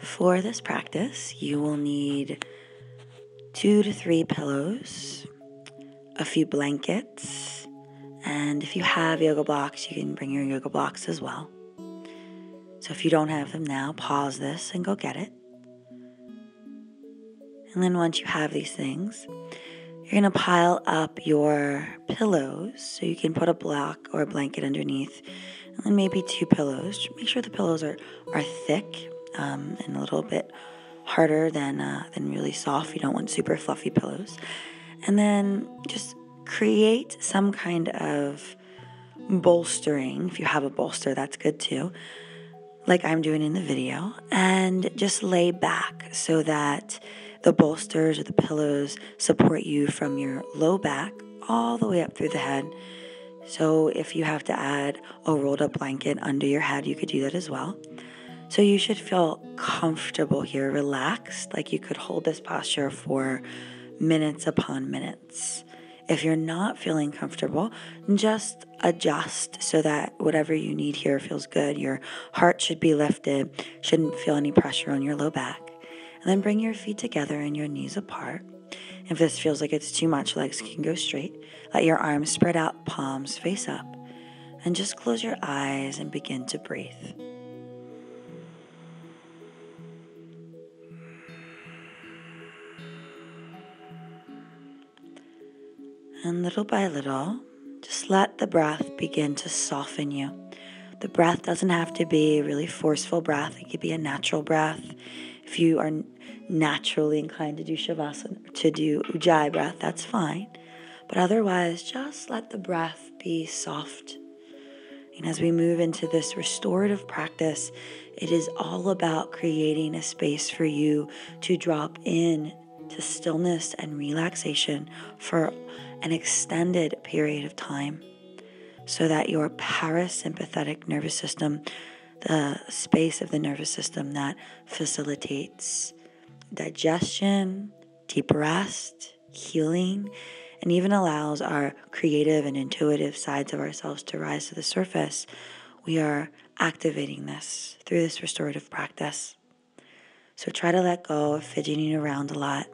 For this practice, you will need 2 to 3 pillows, a few blankets, and if you have yoga blocks, you can bring your yoga blocks as well. So if you don't have them now, pause this and go get it. And then once you have these things, you're going to pile up your pillows so you can put a block or a blanket underneath, and then maybe 2 pillows. Make sure the pillows are thick and a little bit harder than really soft. You don't want super fluffy pillows. And then just create some kind of bolstering. If you have a bolster, that's good too, like I'm doing in the video. And just lay back so that the bolsters or the pillows support you from your low back all the way up through the head. So if you have to add a rolled up blanket under your head, you could do that as well. So you should feel comfortable here, relaxed, like you could hold this posture for minutes upon minutes. If you're not feeling comfortable, just adjust so that whatever you need here feels good. Your heart should be lifted, shouldn't feel any pressure on your low back. And then bring your feet together and your knees apart. If this feels like it's too much, legs can go straight. Let your arms spread out, palms face up. And just close your eyes and begin to breathe. And little by little, just let the breath begin to soften you. The breath doesn't have to be a really forceful breath. It could be a natural breath. If you are naturally inclined to do Shavasana, to do Ujjayi breath, that's fine. But otherwise, just let the breath be soft. And as we move into this restorative practice, it is all about creating a space for you to drop in to stillness and relaxation for an extended period of time, so that your parasympathetic nervous system, the space of the nervous system that facilitates digestion, deep rest, healing, and even allows our creative and intuitive sides of ourselves to rise to the surface, we are activating this through this restorative practice. So try to let go of fidgeting around a lot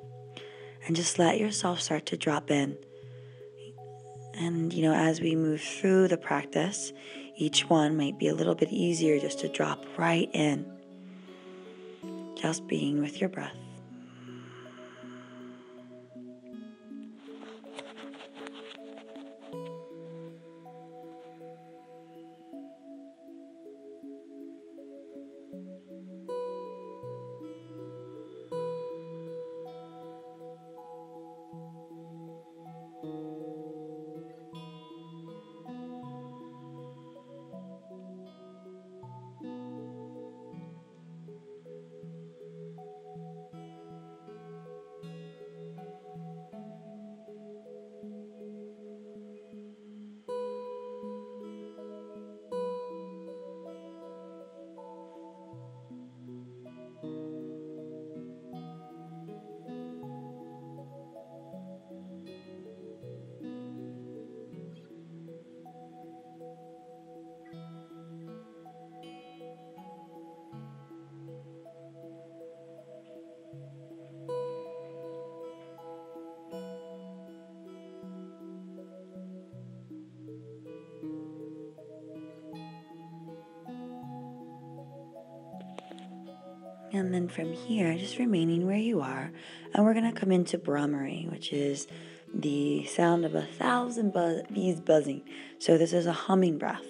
and just let yourself start to drop in. And, as we move through the practice, each one might be a little bit easier just to drop right in, just being with your breath. And then from here, just remaining where you are, and we're going to come into Brahmari, which is the sound of 1,000 bees buzzing. So this is a humming breath.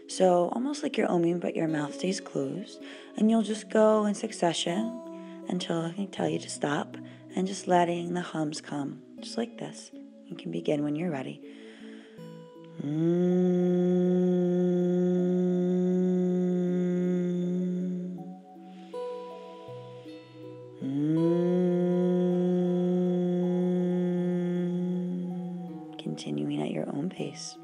So almost like you're oming, but your mouth stays closed. And you'll just go in succession until I can tell you to stop, and just letting the hums come, just like this. You can begin when you're ready. Continuing at your own pace.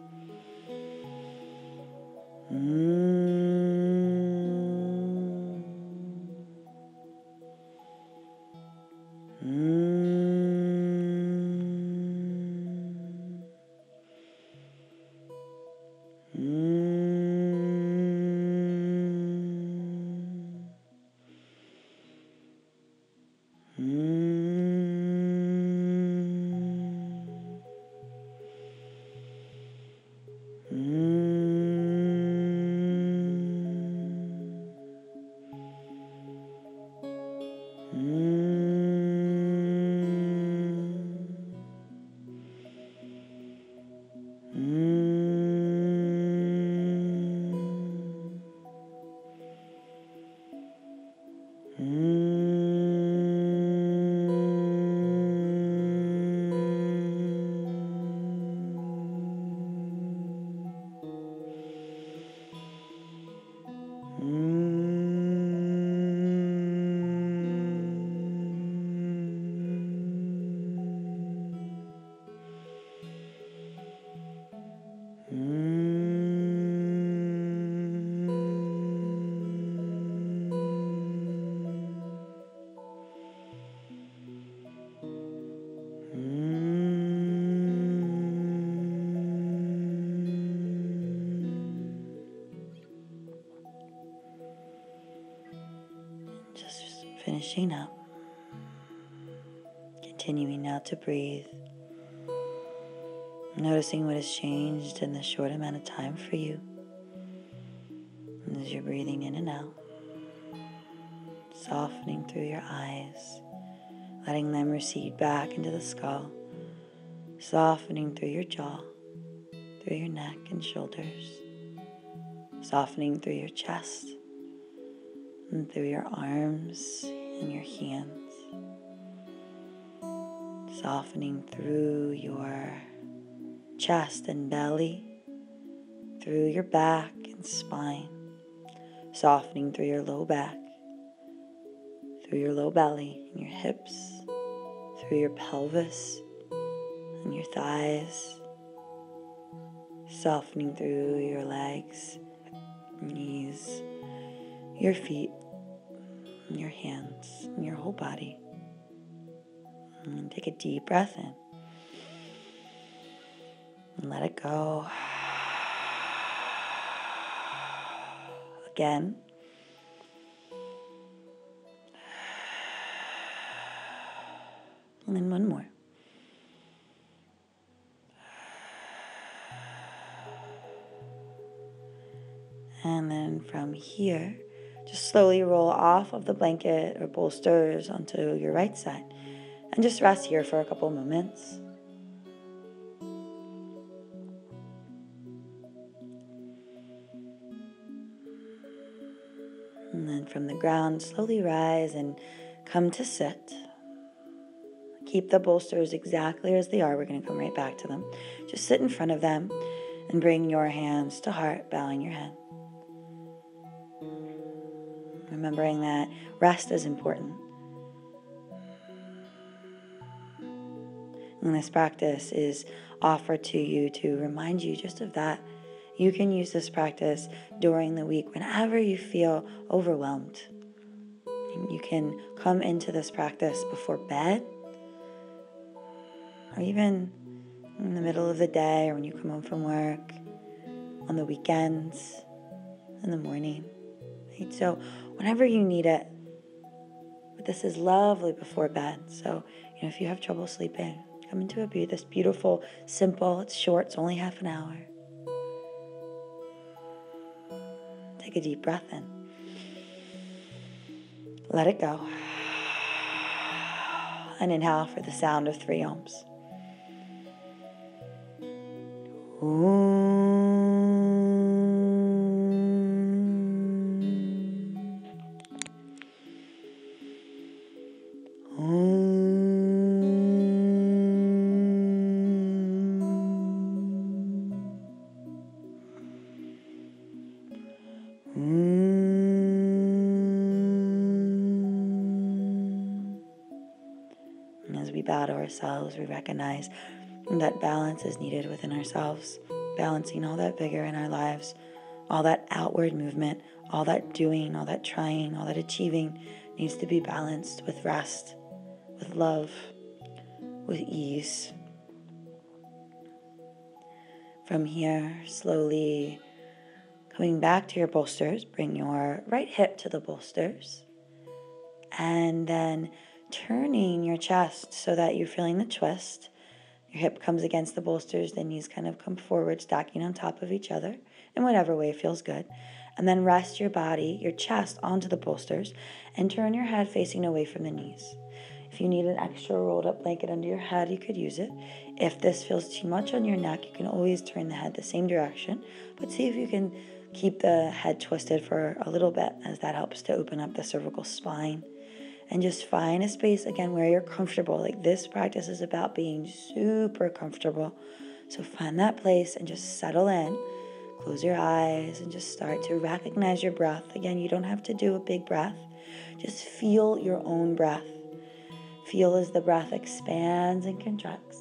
Just finishing up. Continuing now to breathe. Noticing what has changed in this short amount of time for you. And as you're breathing in and out, softening through your eyes, letting them recede back into the skull, softening through your jaw, through your neck and shoulders, softening through your chest, and through your arms and your hands, softening through your chest and belly, through your back and spine, softening through your low back, through your low belly and your hips, through your pelvis and your thighs, softening through your legs, knees, your feet, and your hands, and your whole body. And take a deep breath in. And let it go. Again. And then one more. And then from here, just slowly roll off of the blanket or bolsters onto your right side. And just rest here for a couple moments. And then from the ground, slowly rise and come to sit. Keep the bolsters exactly as they are. We're going to come right back to them. Just sit in front of them and bring your hands to heart, bowing your head. Remembering that rest is important. And this practice is offered to you to remind you just of that. You can use this practice during the week whenever you feel overwhelmed. You can come into this practice before bed, or even in the middle of the day, or when you come home from work, on the weekends, in the morning. Right? So whenever you need it. But this is lovely before bed. So, if you have trouble sleeping, come into this beautiful, simple, it's short, it's only half an hour. Take a deep breath in. Let it go. And inhale for the sound of 3 ohms. As we bow to ourselves, we recognize that balance is needed within ourselves, balancing all that vigor in our lives, all that outward movement, all that doing, all that trying, all that achieving needs to be balanced with rest, with love, with ease. From here, slowly coming back to your bolsters, bring your right hip to the bolsters, and then turning your chest so that you're feeling the twist. Your hip comes against the bolsters, the knees kind of come forward, stacking on top of each other in whatever way feels good. And then rest your body, your chest, onto the bolsters and turn your head facing away from the knees. If you need an extra rolled up blanket under your head, you could use it. If this feels too much on your neck, you can always turn the head the same direction, but see if you can keep the head twisted for a little bit, as that helps to open up the cervical spine And just find a space again where you're comfortable. Like this practice is about being super comfortable. So find that place and just settle in. Close your eyes and just start to recognize your breath. Again, you don't have to do a big breath. Just feel your own breath. Feel as the breath expands and contracts.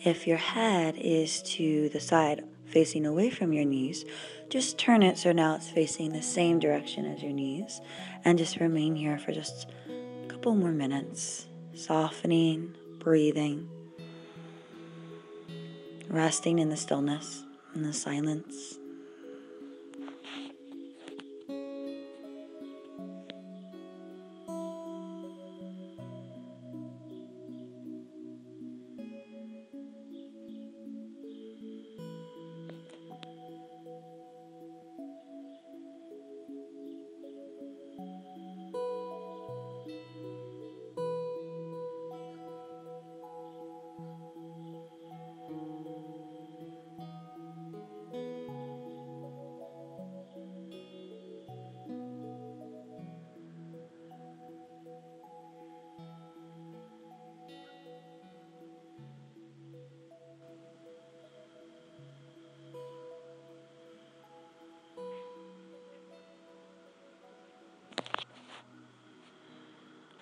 If your head is to the side facing away from your knees, just turn it so now it's facing the same direction as your knees, and just remain here for just a couple more minutes, softening, breathing, resting in the stillness and the silence.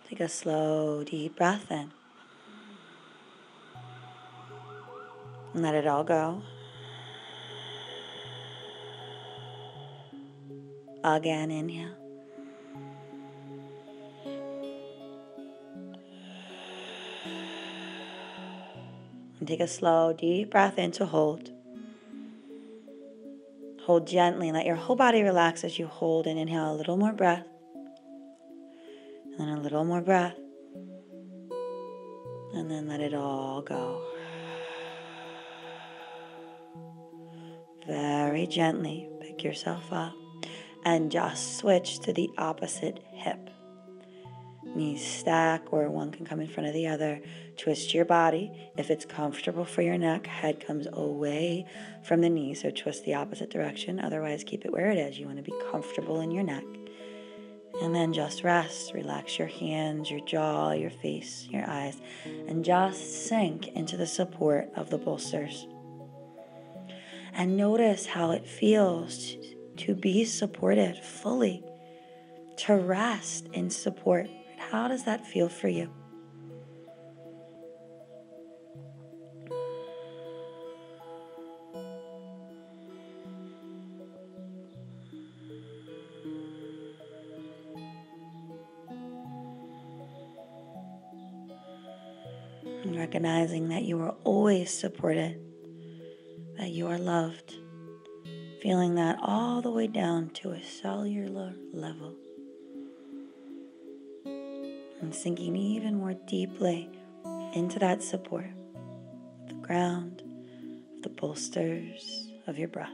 Take a slow, deep breath in. And let it all go. Again, inhale. And take a slow, deep breath in to hold. Hold gently. Let your whole body relax as you hold and inhale a little more breath. And then a little more breath. And then let it all go. Very gently pick yourself up and just switch to the opposite hip. Knees stack or one can come in front of the other. Twist your body. If it's comfortable for your neck, head comes away from the knee, so twist the opposite direction. Otherwise, keep it where it is. You want to be comfortable in your neck. And then just rest. Relax your hands, your jaw, your face, your eyes, and just sink into the support of the bolsters. And notice how it feels to be supported fully, to rest in support. How does that feel for you? And recognizing that you are always supported, that you are loved, feeling that all the way down to a cellular level, and sinking even more deeply into that support of the ground, of the bolsters, of your breath.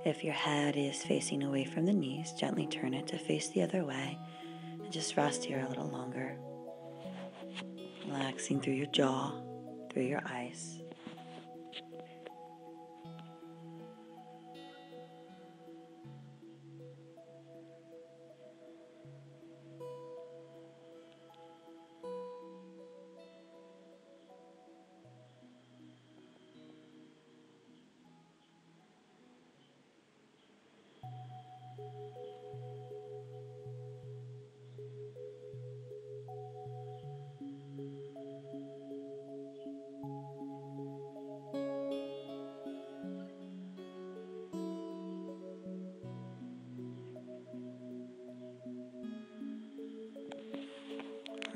If your head is facing away from the knees, gently turn it to face the other way and just rest here a little longer. Relaxing through your jaw, through your eyes.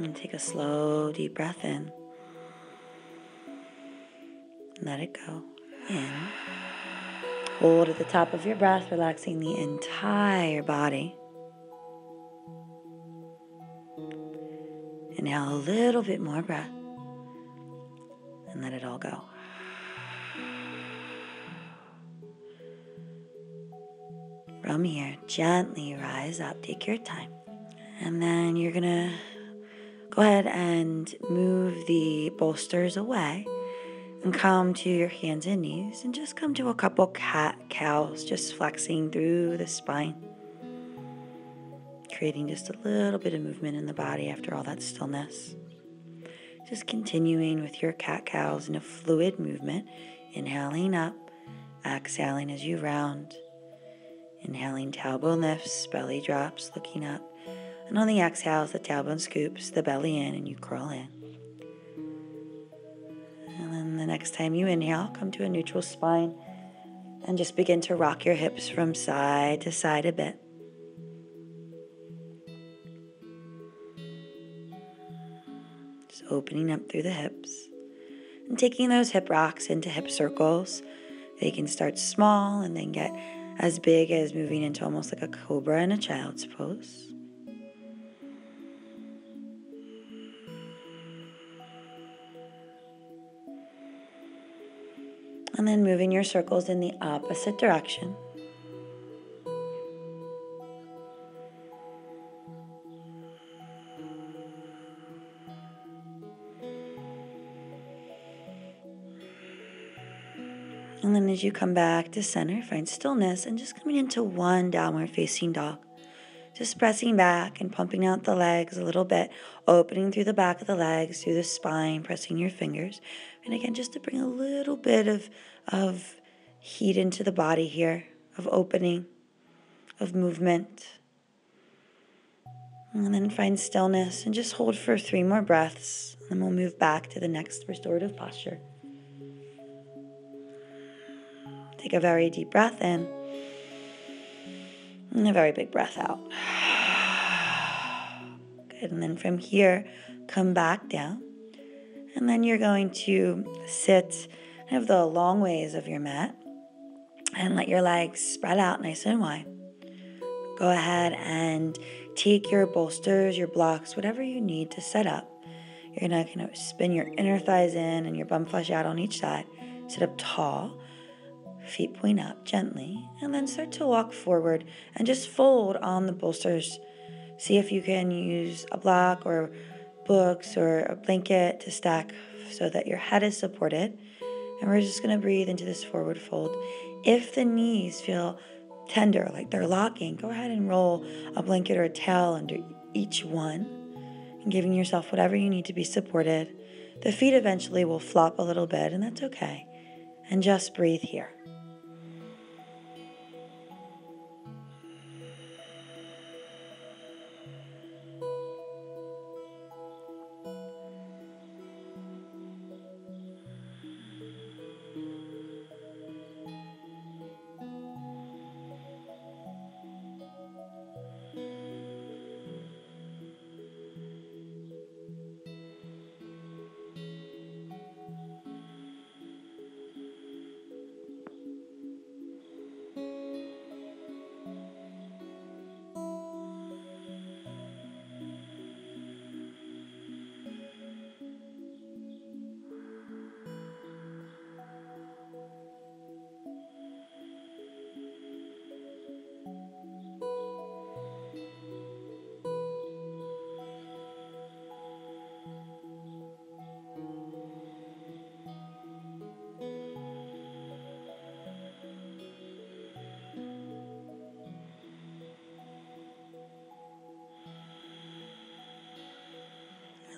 And take a slow, deep breath in. Let it go. In. Hold at the top of your breath, relaxing the entire body. Inhale a little bit more breath. And let it all go. From here, gently rise up. Take your time. And then you're going to go ahead and move the bolsters away and come to your hands and knees and just come to a couple cat-cows, just flexing through the spine, creating just a little bit of movement in the body after all that stillness. Just continuing with your cat-cows in a fluid movement, inhaling up, exhaling as you round, inhaling tailbone lifts, belly drops, looking up, and on the exhales, the tailbone scoops the belly in and you curl in. And then the next time you inhale, come to a neutral spine and just begin to rock your hips from side to side a bit. Just opening up through the hips and taking those hip rocks into hip circles. They can start small and then get as big as moving into almost like a cobra in a child's pose. And then moving your circles in the opposite direction. And then as you come back to center, find stillness and just coming into one downward facing dog. Just pressing back and pumping out the legs a little bit, opening through the back of the legs, through the spine, pressing your fingers. And again, just to bring a little bit of heat into the body here, of opening, of movement. And then find stillness and just hold for 3 more breaths. And we'll move back to the next restorative posture. Take a very deep breath in and a very big breath out. Good. And then from here, come back down. And then you're going to sit kind of the long ways of your mat and let your legs spread out nice and wide. Go ahead and take your bolsters, your blocks, whatever you need to set up. You're going to kind of spin your inner thighs in and your bum flesh out on each side. Sit up tall. Feet point up gently, and then start to walk forward and just fold on the bolsters. See if you can use a block or books or a blanket to stack so that your head is supported. And we're just going to breathe into this forward fold. If the knees feel tender, like they're locking, go ahead and roll a blanket or a towel under each one and giving yourself whatever you need to be supported. The feet eventually will flop a little bit, and that's okay. And just breathe here.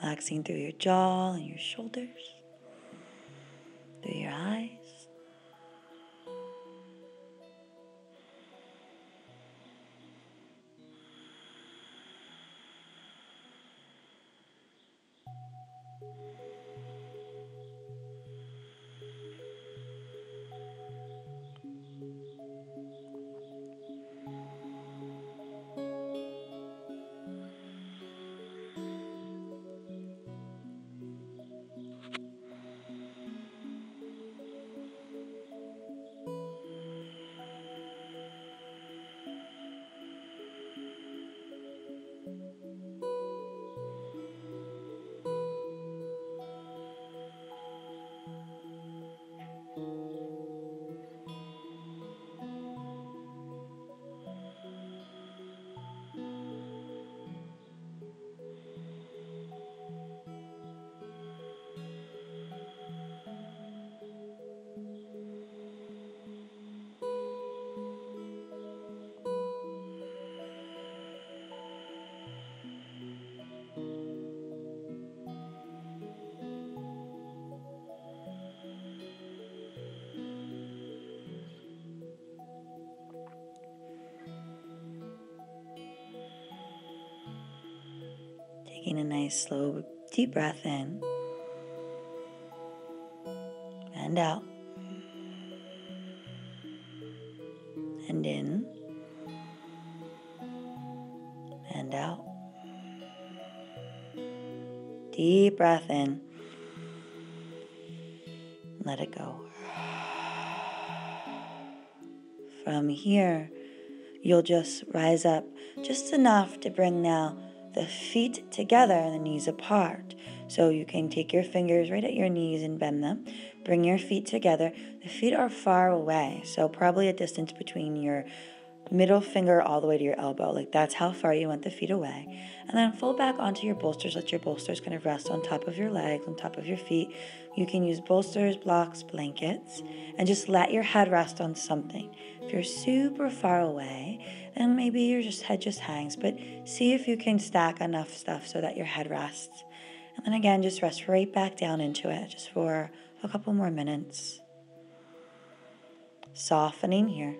Relaxing through your jaw and your shoulders, through your eyes. Taking a nice, slow, deep breath in and out. And in and out. Deep breath in. Let it go. From here, you'll just rise up just enough to bring now the feet together and the knees apart. So you can take your fingers right at your knees and bend them. Bring your feet together. The feet are far away, so probably a distance between your middle finger all the way to your elbow. Like that's how far you want the feet away. And then fold back onto your bolsters. Let your bolsters kind of rest on top of your legs, on top of your feet. You can use bolsters, blocks, blankets, and just let your head rest on something. If you're super far away, then maybe your head just hangs, but see if you can stack enough stuff so that your head rests. And then again, just rest right back down into it just for a couple more minutes. Softening here.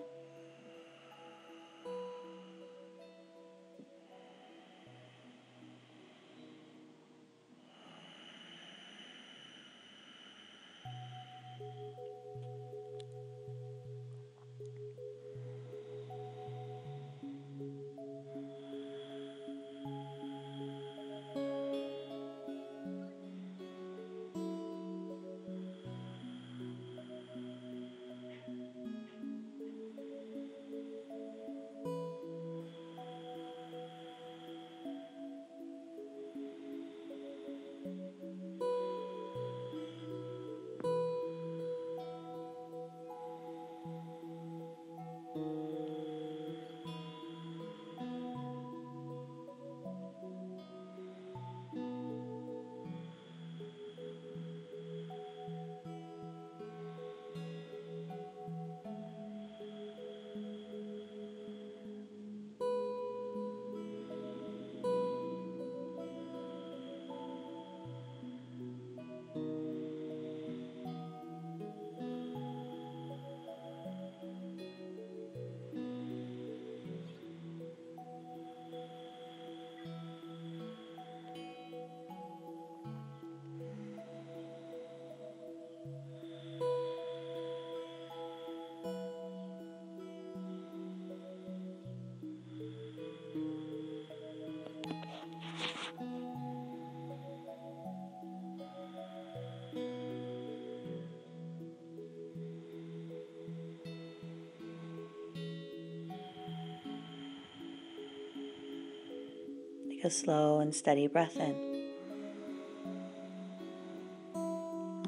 Take a slow and steady breath in.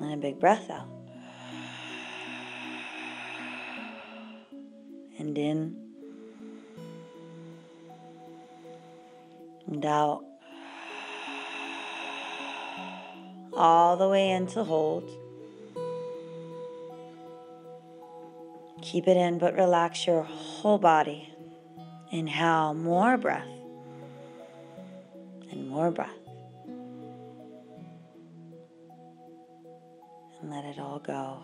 And a big breath out. And in. And out. All the way into hold. Keep it in, but relax your whole body. Inhale, more breath. And more breath. And let it all go.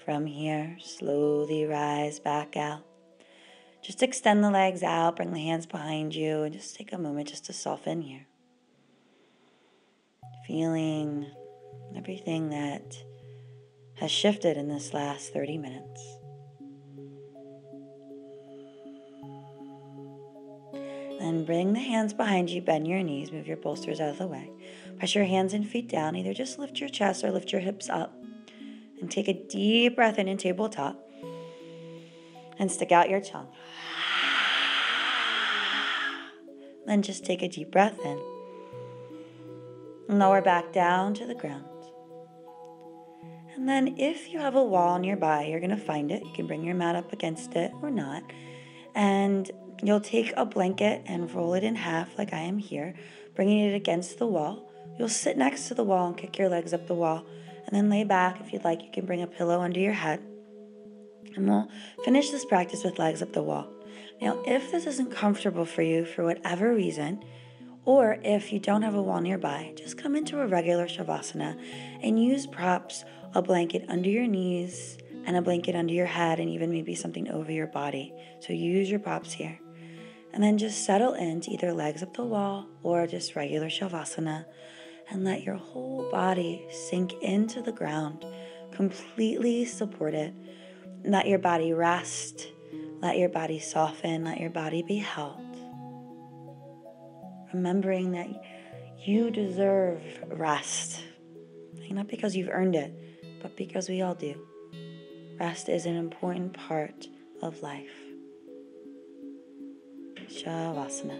From here, slowly rise back out. Just extend the legs out, bring the hands behind you, and just take a moment just to soften here. Feeling everything that has shifted in this last 30 minutes. Then bring the hands behind you, bend your knees, move your bolsters out of the way. Press your hands and feet down, either just lift your chest or lift your hips up. And take a deep breath in tabletop. And stick out your tongue. Then just take a deep breath in. And lower back down to the ground. And then if you have a wall nearby, you're going to find it. You can bring your mat up against it or not. And you'll take a blanket and roll it in half like I am here, bringing it against the wall. You'll sit next to the wall and kick your legs up the wall. And then lay back. If you'd like, you can bring a pillow under your head. And we'll finish this practice with legs up the wall. Now, if this isn't comfortable for you for whatever reason, or if you don't have a wall nearby, just come into a regular Shavasana and use props, a blanket under your knees, and a blanket under your head, and even maybe something over your body. So use your props here. And then just settle into either legs up the wall or just regular Shavasana, and let your whole body sink into the ground, completely supported. Let your body rest, let your body soften, let your body be held. Remembering that you deserve rest, not because you've earned it, but because we all do. Rest is an important part of life. Shavasana.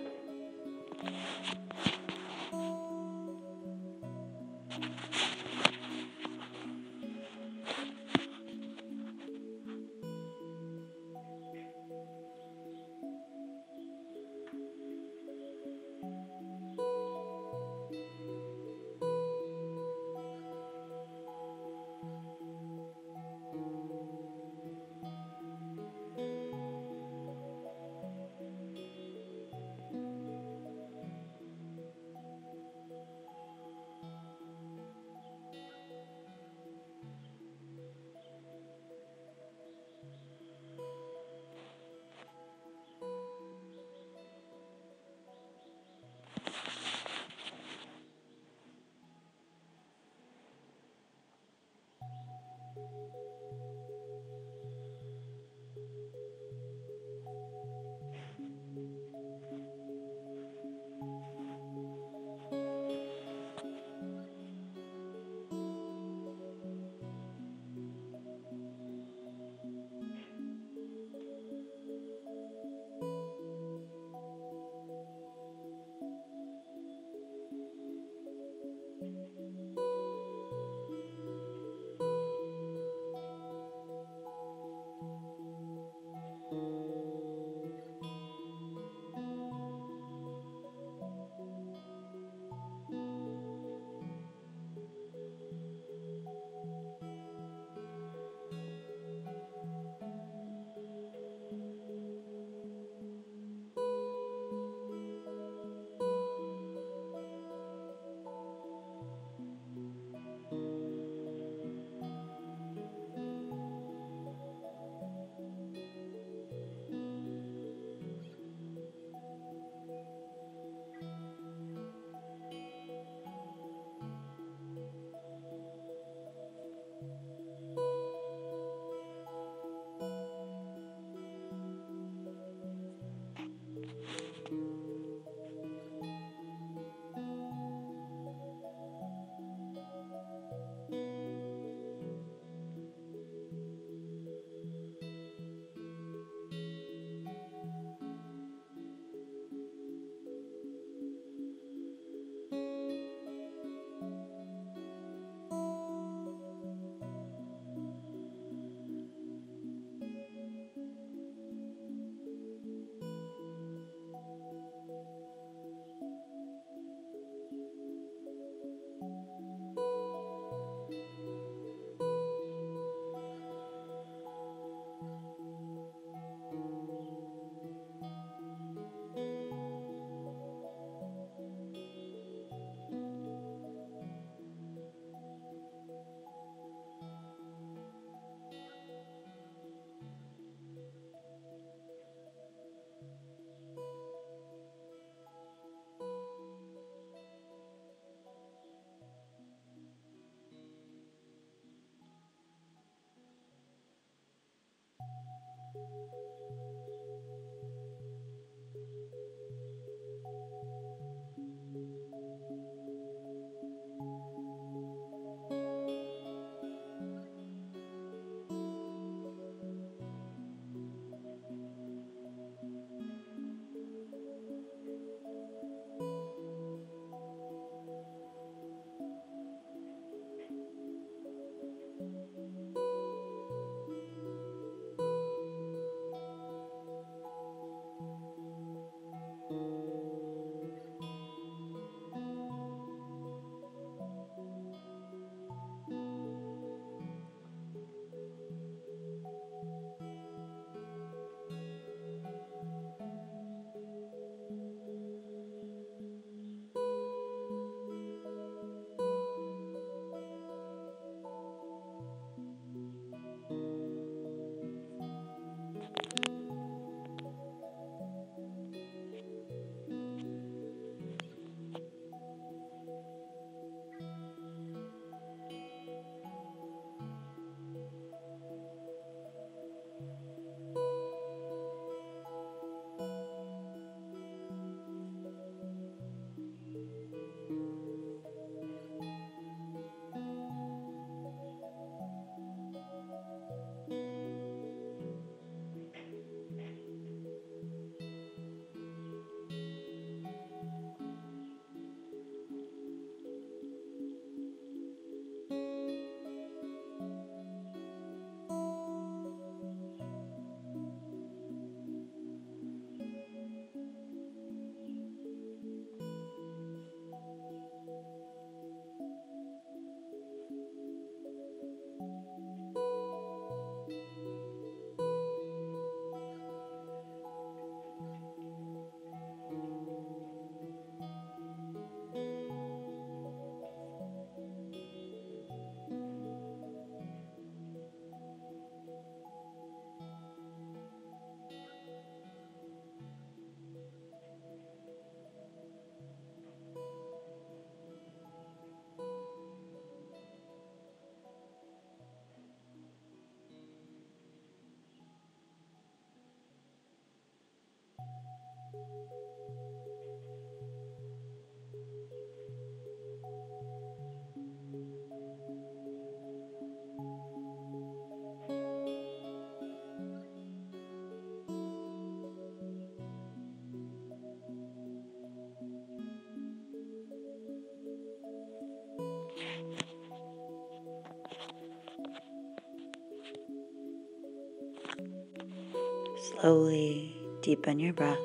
Slowly deepen your breath.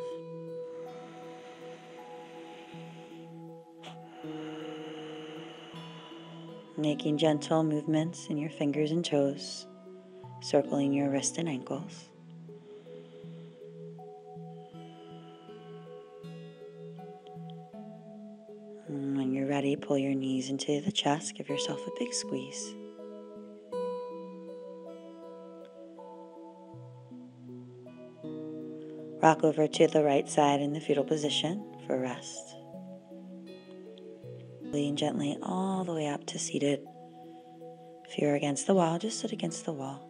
Making gentle movements in your fingers and toes, circling your wrists and ankles. And when you're ready, pull your knees into the chest. Give yourself a big squeeze. Rock over to the right side in the fetal position for rest. Lean gently all the way up to seated. If you're against the wall, just sit against the wall.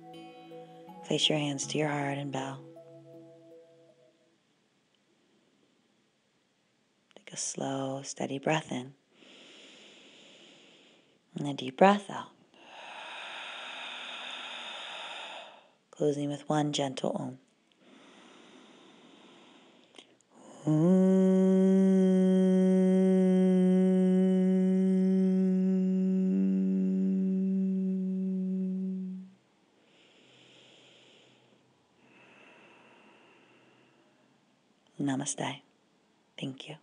Place your hands to your heart and bow. Take a slow, steady breath in. And a deep breath out. Closing with one gentle Om. Namaste. Thank you.